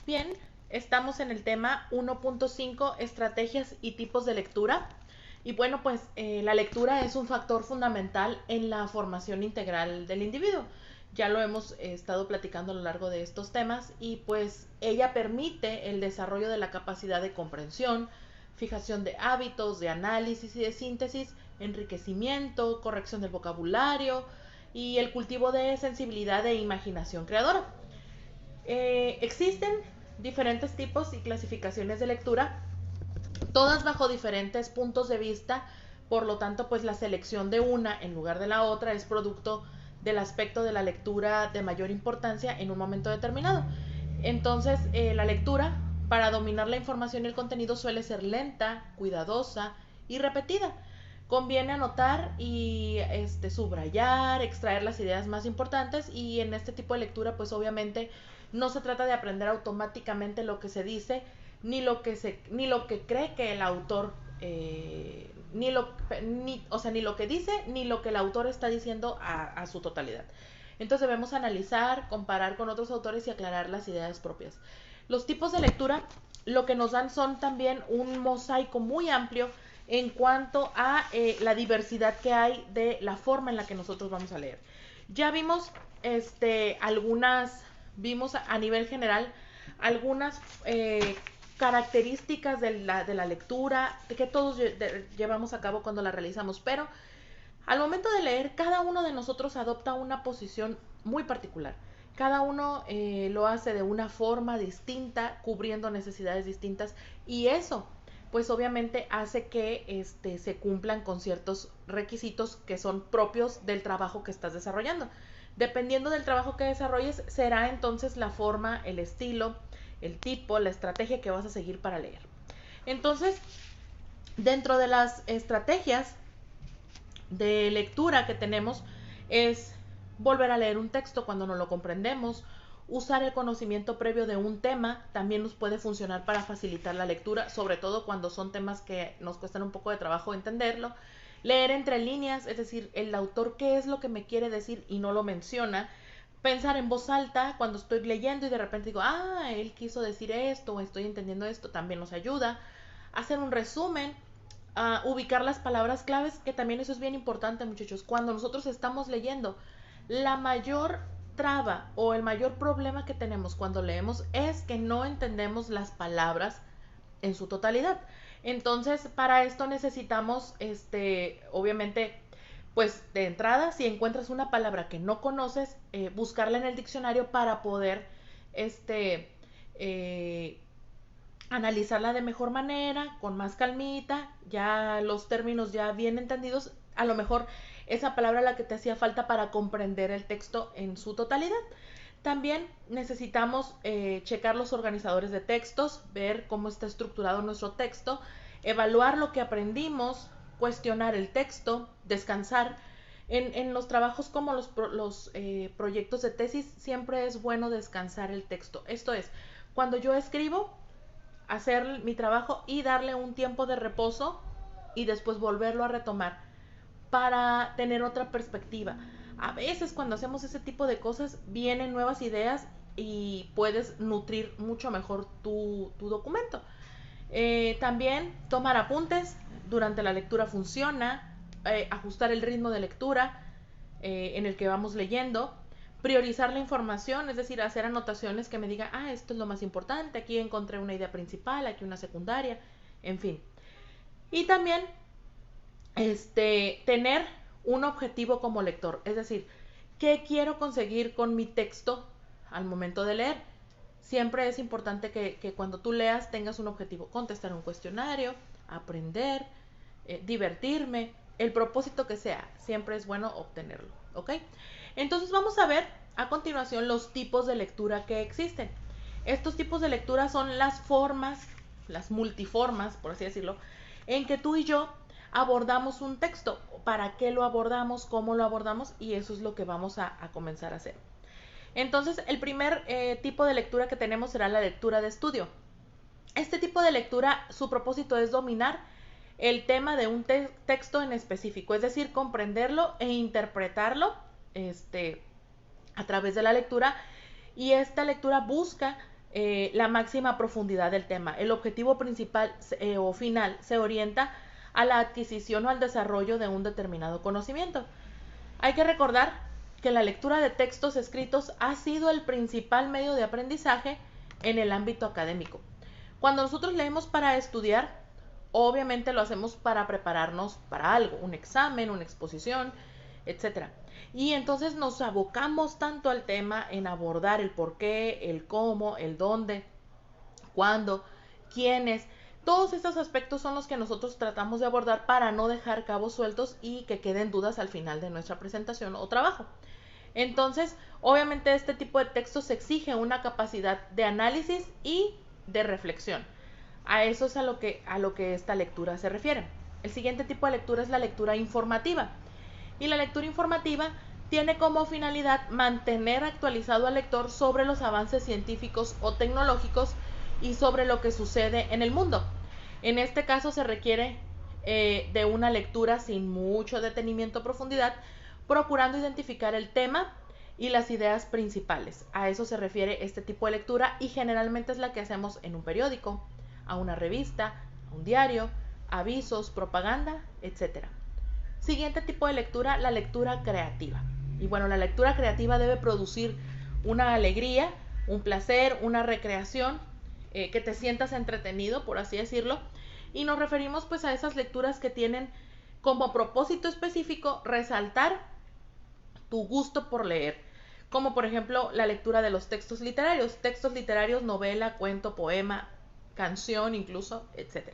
Bien, estamos en el tema 1.5, estrategias y tipos de lectura. Y bueno, pues la lectura es un factor fundamental en la formación integral del individuo. Ya lo hemos estado platicando a lo largo de estos temas y pues ella permite el desarrollo de la capacidad de comprensión, fijación de hábitos, de análisis y de síntesis, enriquecimiento, corrección del vocabulario y el cultivo de sensibilidad e imaginación creadora. Existen diferentes tipos y clasificaciones de lectura, todas bajo diferentes puntos de vista, por lo tanto, pues la selección de una en lugar de la otra es producto del aspecto de la lectura de mayor importancia en un momento determinado. Entonces, la lectura, para dominar la información y el contenido, suele ser lenta, cuidadosa y repetida. Conviene anotar y subrayar, extraer las ideas más importantes, y en este tipo de lectura pues obviamente no se trata de aprender automáticamente lo que se dice, ni lo que cree que el autor ni lo que dice ni lo que el autor está diciendo a su totalidad. Entonces debemos analizar, comparar con otros autores y aclarar las ideas propias. Los tipos de lectura lo que nos dan son también un mosaico muy amplio en cuanto a la diversidad que hay de la forma en la que nosotros vamos a leer. Ya vimos vimos a nivel general algunas características de la lectura que todos llevamos a cabo cuando la realizamos, pero al momento de leer, cada uno de nosotros adopta una posición muy particular. Cada uno lo hace de una forma distinta, cubriendo necesidades distintas, y eso, pues obviamente hace que se cumplan con ciertos requisitos que son propios del trabajo que estás desarrollando. Dependiendo del trabajo que desarrolles, será entonces la forma, el estilo, el tipo, la estrategia que vas a seguir para leer. Entonces, dentro de las estrategias de lectura que tenemos es volver a leer un texto cuando no lo comprendemos, usar el conocimiento previo de un tema también nos puede funcionar para facilitar la lectura, sobre todo cuando son temas que nos cuestan un poco de trabajo entenderlo. Leer entre líneas, es decir, el autor qué es lo que me quiere decir y no lo menciona. Pensar en voz alta cuando estoy leyendo y de repente digo, él quiso decir esto o estoy entendiendo esto, también nos ayuda. Hacer un resumen, a ubicar las palabras claves, que también eso es bien importante, muchachos. Cuando nosotros estamos leyendo, la mayor traba o el mayor problema que tenemos cuando leemos es que no entendemos las palabras en su totalidad. Entonces, para esto necesitamos, obviamente, pues de entrada, si encuentras una palabra que no conoces, buscarla en el diccionario para poder, este, eh, analizarla de mejor manera, con más calmita, ya los términos ya bien entendidos, a lo mejor esa palabra la que te hacía falta para comprender el texto en su totalidad. También necesitamos checar los organizadores de textos, ver cómo está estructurado nuestro texto, evaluar lo que aprendimos, cuestionar el texto, descansar. En los trabajos como los proyectos de tesis, siempre es bueno descansar el texto. Esto es, cuando yo escribo, hacer mi trabajo y darle un tiempo de reposo y después volverlo a retomar para tener otra perspectiva. A veces cuando hacemos ese tipo de cosas vienen nuevas ideas y puedes nutrir mucho mejor tu documento. También tomar apuntes durante la lectura funciona, ajustar el ritmo de lectura en el que vamos leyendo, priorizar la información, es decir, hacer anotaciones que me digan, esto es lo más importante, aquí encontré una idea principal, aquí una secundaria, en fin. Y también tener un objetivo como lector, es decir, ¿qué quiero conseguir con mi texto al momento de leer? Siempre es importante que cuando tú leas tengas un objetivo, contestar un cuestionario, aprender, divertirme, el propósito que sea, siempre es bueno obtenerlo, ¿ok? Entonces vamos a ver a continuación los tipos de lectura que existen. Estos tipos de lectura son las formas, las multiformas, por así decirlo, en que tú y yo abordamos un texto. ¿Para qué lo abordamos? ¿Cómo lo abordamos? Y eso es lo que vamos a comenzar a hacer. Entonces, el primer tipo de lectura que tenemos será la lectura de estudio. Este tipo de lectura, su propósito es dominar el tema de un texto en específico, es decir, comprenderlo e interpretarlo a través de la lectura, y esta lectura busca la máxima profundidad del tema. El objetivo principal o final se orienta a la adquisición o al desarrollo de un determinado conocimiento. Hay que recordar que la lectura de textos escritos ha sido el principal medio de aprendizaje en el ámbito académico. Cuando nosotros leemos para estudiar, obviamente lo hacemos para prepararnos para algo, un examen, una exposición, etcétera. Y entonces nos abocamos tanto al tema en abordar el por qué, el cómo, el dónde, cuándo, quiénes. Todos estos aspectos son los que nosotros tratamos de abordar para no dejar cabos sueltos y que queden dudas al final de nuestra presentación o trabajo. Entonces, obviamente este tipo de textos exige una capacidad de análisis y de reflexión. A eso es a lo que esta lectura se refiere. El siguiente tipo de lectura es la lectura informativa. Y la lectura informativa tiene como finalidad mantener actualizado al lector sobre los avances científicos o tecnológicos y sobre lo que sucede en el mundo. En este caso se requiere de una lectura sin mucho detenimiento o profundidad, procurando identificar el tema y las ideas principales. A eso se refiere este tipo de lectura y generalmente es la que hacemos en un periódico, a una revista, a un diario, avisos, propaganda, etc. Siguiente tipo de lectura, la lectura creativa. Y bueno, la lectura creativa debe producir una alegría, un placer, una recreación, que te sientas entretenido, por así decirlo. Y nos referimos pues a esas lecturas que tienen como propósito específico resaltar tu gusto por leer, como por ejemplo la lectura de los textos literarios, novela, cuento, poema, canción incluso, etc.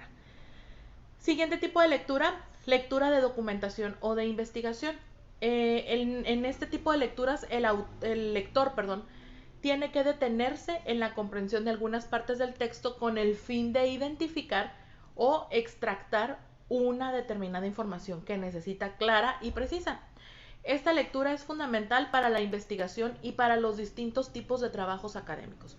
Siguiente tipo de lectura, lectura de documentación o de investigación. En este tipo de lecturas el lector, tiene que detenerse en la comprensión de algunas partes del texto con el fin de identificar o extractar una determinada información que necesita clara y precisa. Esta lectura es fundamental para la investigación y para los distintos tipos de trabajos académicos.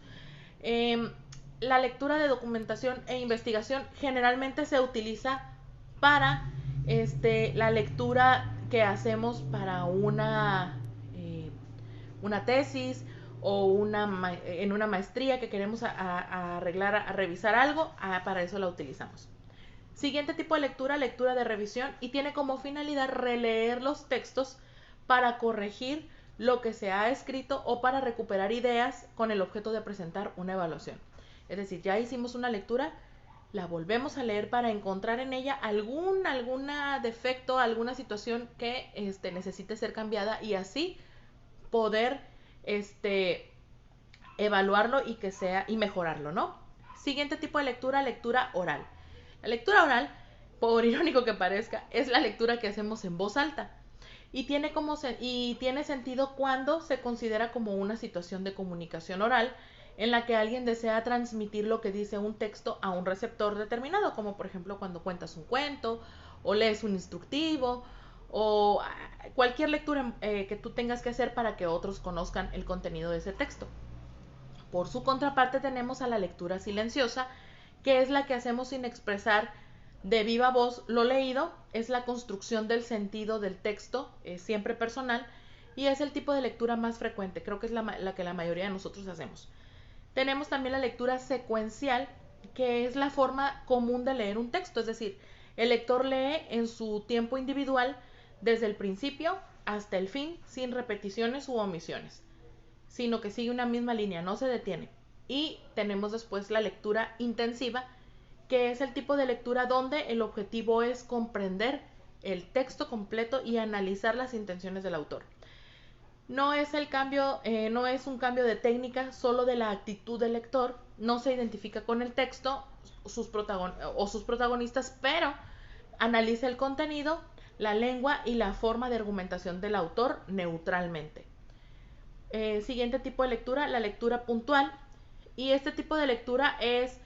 La lectura de documentación e investigación generalmente se utiliza para la lectura que hacemos para una tesis o en una maestría que queremos arreglar, a revisar algo, para eso la utilizamos. Siguiente tipo de lectura, lectura de revisión, y tiene como finalidad releer los textos para corregir lo que se ha escrito o para recuperar ideas con el objeto de presentar una evaluación. Es decir, ya hicimos una lectura, la volvemos a leer para encontrar en ella algún defecto, alguna situación que necesite ser cambiada y así poder evaluarlo y mejorarlo, ¿no? Siguiente tipo de lectura, lectura oral. La lectura oral, por irónico que parezca, es la lectura que hacemos en voz alta y tiene sentido cuando se considera como una situación de comunicación oral en la que alguien desea transmitir lo que dice un texto a un receptor determinado, como por ejemplo cuando cuentas un cuento o lees un instructivo o cualquier lectura que tú tengas que hacer para que otros conozcan el contenido de ese texto. Por su contraparte tenemos a la lectura silenciosa, que es la que hacemos sin expresar de viva voz lo leído, es la construcción del sentido del texto, siempre personal, y es el tipo de lectura más frecuente, creo que es la que la mayoría de nosotros hacemos. Tenemos también la lectura secuencial, que es la forma común de leer un texto, es decir, el lector lee en su tiempo individual desde el principio hasta el fin, sin repeticiones u omisiones, sino que sigue una misma línea, no se detiene. Y tenemos después la lectura intensiva, que es el tipo de lectura donde el objetivo es comprender el texto completo y analizar las intenciones del autor. No es un cambio de técnica, solo de la actitud del lector, no se identifica con el texto sus protagonistas, pero analiza el contenido, la lengua y la forma de argumentación del autor neutralmente. Siguiente tipo de lectura, la lectura puntual, y este tipo de lectura es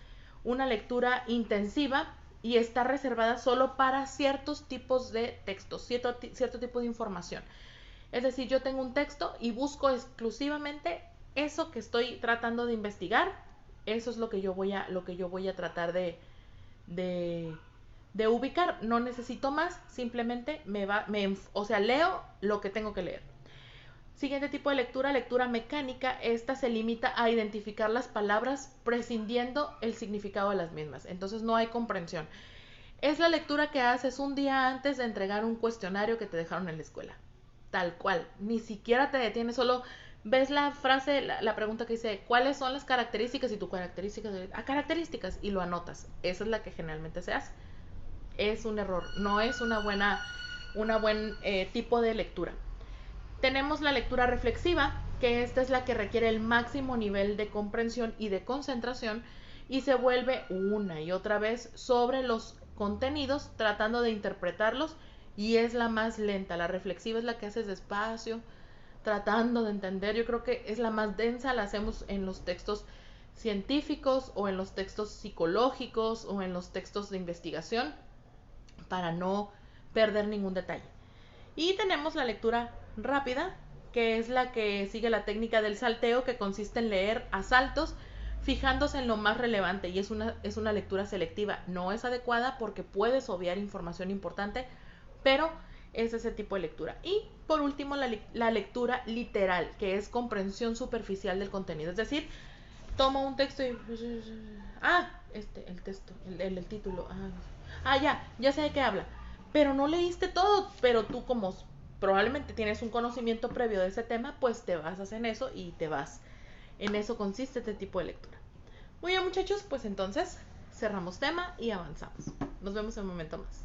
una lectura intensiva y está reservada solo para ciertos tipos de textos, cierto tipo de información. Es decir, yo tengo un texto y busco exclusivamente eso que estoy tratando de investigar. Eso es lo que yo voy a tratar de ubicar. No necesito más, simplemente leo lo que tengo que leer. Siguiente tipo de lectura, lectura mecánica. Esta se limita a identificar las palabras prescindiendo el significado de las mismas. Entonces no hay comprensión. Es la lectura que haces un día antes de entregar un cuestionario que te dejaron en la escuela. Tal cual. Ni siquiera te detienes, solo ves la frase, la pregunta que dice, ¿cuáles son las características? Y tu características, características, y lo anotas. Esa es la que generalmente se hace. Es un error, no es una buen tipo de lectura. Tenemos la lectura reflexiva, que esta es la que requiere el máximo nivel de comprensión y de concentración y se vuelve una y otra vez sobre los contenidos tratando de interpretarlos y es la más lenta. La reflexiva es la que haces despacio, tratando de entender. Yo creo que es la más densa, la hacemos en los textos científicos o en los textos psicológicos o en los textos de investigación para no perder ningún detalle. Y tenemos la lectura rápida, que es la que sigue la técnica del salteo, que consiste en leer a saltos, fijándose en lo más relevante, y es una lectura selectiva. No es adecuada porque puedes obviar información importante, pero es ese tipo de lectura. Y por último, la lectura literal, que es comprensión superficial del contenido. Es decir, tomo un texto y... el texto, el título. Ya sé de qué habla. Pero no leíste todo, pero tú como probablemente tienes un conocimiento previo de ese tema, pues te basas en eso y te vas. En eso consiste este tipo de lectura. Muy bien, muchachos, pues entonces cerramos tema y avanzamos. Nos vemos en un momento más.